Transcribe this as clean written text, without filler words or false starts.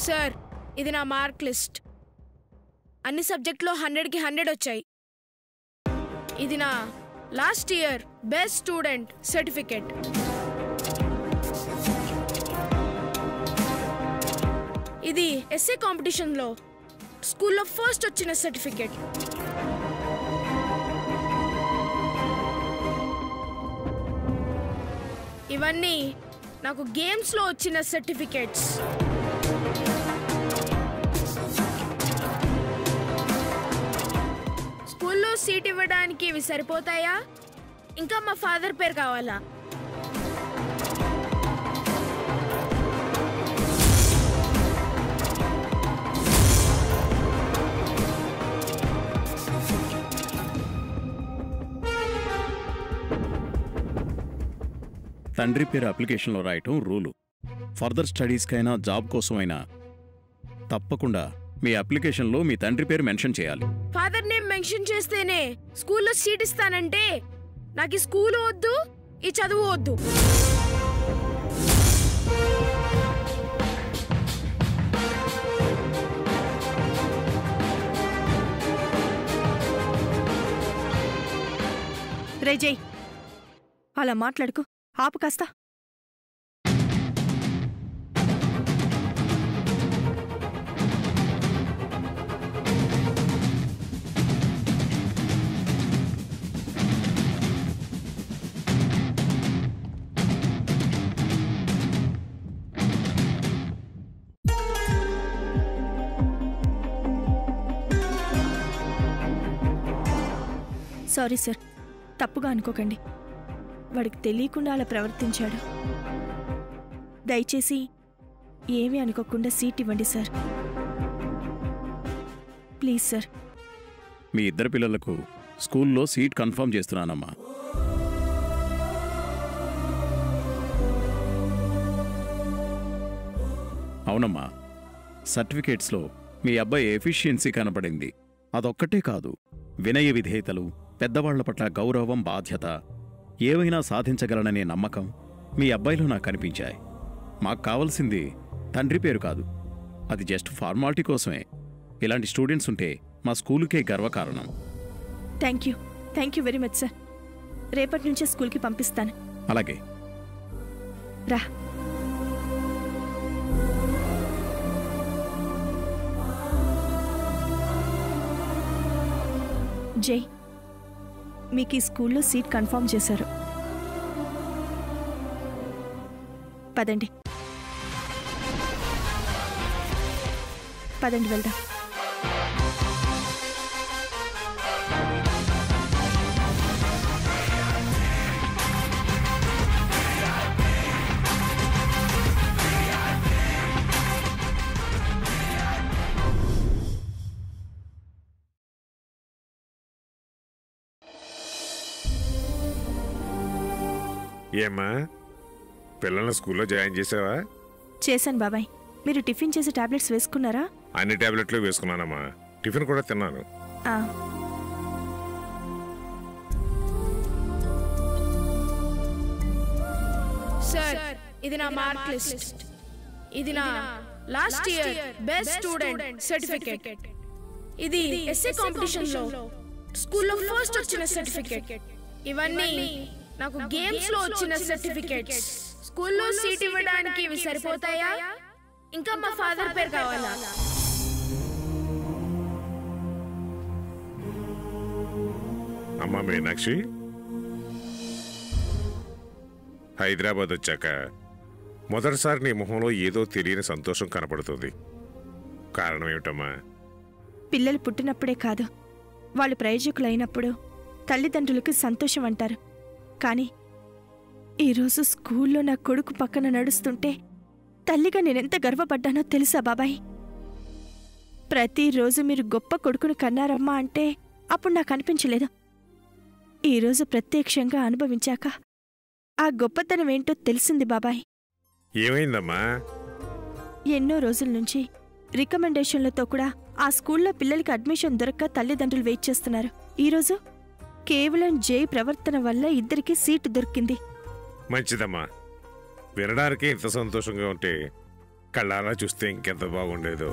Sir, ఇది నా mark list. అన్ని సబ్జెక్ట్లో 100కి 100 వచ్చాయి. ఇది నా last year best student certificate. ఇది ఎస్ఏ కాంపిటీషన్లో స్కూల్లో ఫస్ట్ వచ్చిన సర్టిఫికేట్. ఇవన్నీ నాకు గేమ్స్లో వచ్చిన సర్టిఫికేట్స్. స్కూల్లో సీట్ ఇవ్వడానికి ఇవి సరిపోతాయా? ఇంకా మా ఫాదర్ పేరు కావాలా? తండ్రి పేరు అప్లికేషన్లో రాయటం రూలు. ఫర్దర్ స్టడీస్కైనా జాబ్ కోసమైనా తప్పకుండా మీ అప్లికేషన్లో మీ తండ్రి పేరు మెన్షన్ చేయాలి. ఫాదర్ నేమ్ మెన్షన్ చేస్తేనే స్కూల్లో సీట్ ఇస్తానంటే నాకు ఈ స్కూల్ వద్దు, ఈ చదువు వద్దు. రేజయ్, అలా మాట్లాడుకో, ఆపు కాస్త. సారీ సార్, తప్పుగా అనుకోకండి. వాడికి తెలియకుండా అలా ప్రవర్తించాడు. దయచేసి ఏమీ అనుకోకుండా సీట్ ఇవ్వండి సార్, ప్లీజ్ సార్. మీ ఇద్దరు పిల్లలకు స్కూల్లో సీట్ కన్ఫర్మ్ చేస్తున్నానమ్మా. అవునమ్మా, సర్టిఫికేట్స్లో మీ అబ్బాయి ఎఫిషియన్సీ కనపడింది. అదొక్కటే కాదు, వినయ విధేయతలు, పెద్దవాళ్ల పట్ల గౌరవం, బాధ్యత, ఏవైనా సాధించగలననే నమ్మకం మీ అబ్బాయిలో నాకు కనిపించాయి. మాకు కావలసింది తండ్రి పేరు కాదు, అది జస్ట్ ఫార్మాలిటీ కోసమే. ఇలాంటి స్టూడెంట్స్ ఉంటే మా స్కూలుకే గర్వకారణం. Thank you very much sir. రేపటి నుంచే స్కూల్కి పంపిస్తాను. అలాగే రా. జై, మీకు ఈ స్కూల్లో సీట్ కన్ఫర్మ్ చేశారు. పదండి వెళ్దాం. ఏమ్మా, పిల్లల్ని స్కూల్లో జాయిన్ చేసావా? చేశాను బాబాయ్. మీరు టిఫిన్ చేసి టాబ్లెట్స్ వేసుకున్నారా? అన్ని టాబ్లెట్లు వేసుకున్నానమ్మా, టిఫిన్ కూడా తిన్నాను. సార్, ఇది నా మార్క్ లిస్ట్. ఇది నా last year best student certificate. ఇది ఎస్ఏ కాంపిటీషన్లో స్కూల్లో ఫస్ట్ వచ్చిన సర్టిఫికేట్. ఇవన్నీ నాకు గేమ్స్లో వచ్చిన సర్టిఫికేట్స్. స్కూల్లో సీట్ ఇవ్వడానికి ఇవి సరిపోతాయా? ఇంకా మా ఫాదర్ పేరు కావాలా? అమ్మా మీనాక్షి, హైదరాబాద్ వచ్చాక మొదటిసారి నీ మొహంలో ఏదో తెలియని సంతోషం కనపడుతుంది. కారణం ఏమిటమ్మా? పిల్లలు పుట్టినప్పుడే కాదు, వాళ్ళు ప్రయోజకులైనప్పుడు తల్లిదండ్రులకు సంతోషం అంటారు. కానీ ఈరోజు స్కూల్లో నా కొడుకు పక్కన నడుస్తుంటే తల్లిగా నేనెంత గర్వపడ్డానో తెలుసా బాబాయ్? ప్రతిరోజు మీరు గొప్ప కొడుకును కన్నారమ్మా అంటే అప్పుడు నాకు అనిపించలేదు. ఈరోజు ప్రత్యక్షంగా అనుభవించాక ఆ గొప్పతనం ఏంటో తెలిసింది బాబాయ్. ఏమైందమ్మా? ఎన్నో రోజుల నుంచి రికమెండేషన్లతో కూడా ఆ స్కూల్లో పిల్లలకి అడ్మిషన్ దొరక్క తల్లిదండ్రులు వెయిట్ చేస్తున్నారు. ఈరోజు కేవలం జై ప్రవర్తన వల్ల ఇద్దరికీ సీటు దొరికింది. మంచిదమ్మా, వినడానికి ఇంత సంతోషంగా ఉంటే కళ్ళారా చూస్తే ఇంకెంత బాగుండేదో.